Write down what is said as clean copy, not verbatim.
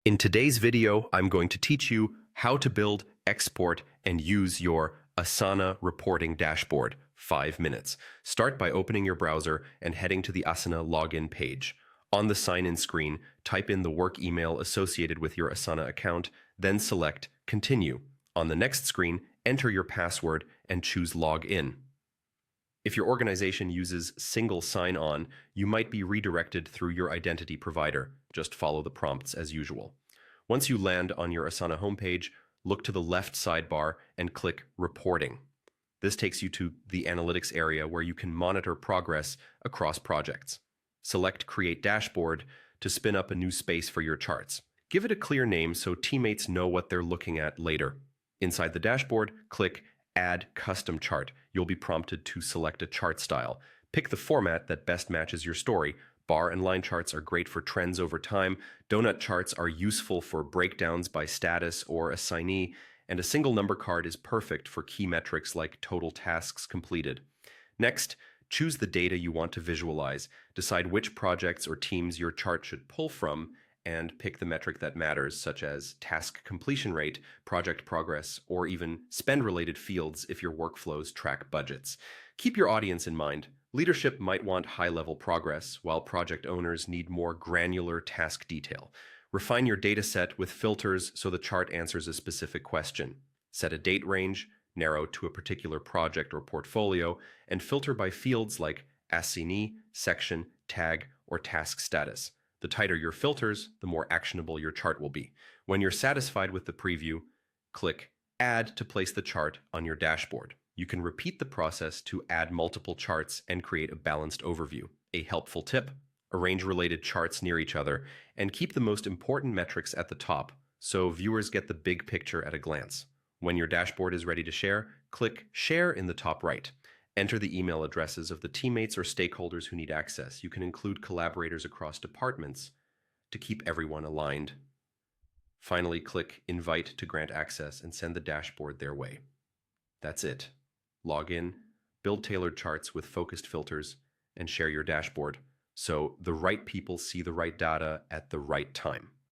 In today's video, I'm going to teach you how to build, export, and use your Asana reporting dashboard. 5 minutes. Start by opening your browser and heading to the Asana login page. On the sign-in screen, type in the work email associated with your Asana account, then select Continue. On the next screen, enter your password and choose Login. If your organization uses single sign-on, you might be redirected through your identity provider. Just follow the prompts as usual. Once you land on your Asana homepage, look to the left sidebar and click Reporting. This takes you to the Analytics area where you can monitor progress across projects. Select Create Dashboard to spin up a new space for your charts. Give it a clear name so teammates know what they're looking at later. Inside the dashboard, click Add Custom Chart. You'll be prompted to select a chart style. Pick the format that best matches your story. Bar and line charts are great for trends over time. Donut charts are useful for breakdowns by status or assignee, and a single number card is perfect for key metrics like total tasks completed. Next, choose the data you want to visualize. Decide which projects or teams your chart should pull from, and pick the metric that matters, such as task completion rate, project progress, or even spend-related fields if your workflows track budgets. Keep your audience in mind. Leadership might want high-level progress, while project owners need more granular task detail. Refine your data set with filters so the chart answers a specific question. Set a date range, narrow to a particular project or portfolio, and filter by fields like assignee, section, tag, or task status. The tighter your filters, the more actionable your chart will be. When you're satisfied with the preview, click Add to place the chart on your dashboard. You can repeat the process to add multiple charts and create a balanced overview. A helpful tip: arrange related charts near each other and keep the most important metrics at the top so viewers get the big picture at a glance. When your dashboard is ready to share, click Share in the top right. Enter the email addresses of the teammates or stakeholders who need access. You can include collaborators across departments to keep everyone aligned. Finally, click Invite to grant access and send the dashboard their way. That's it. Log in, build tailored charts with focused filters, and share your dashboard so the right people see the right data at the right time.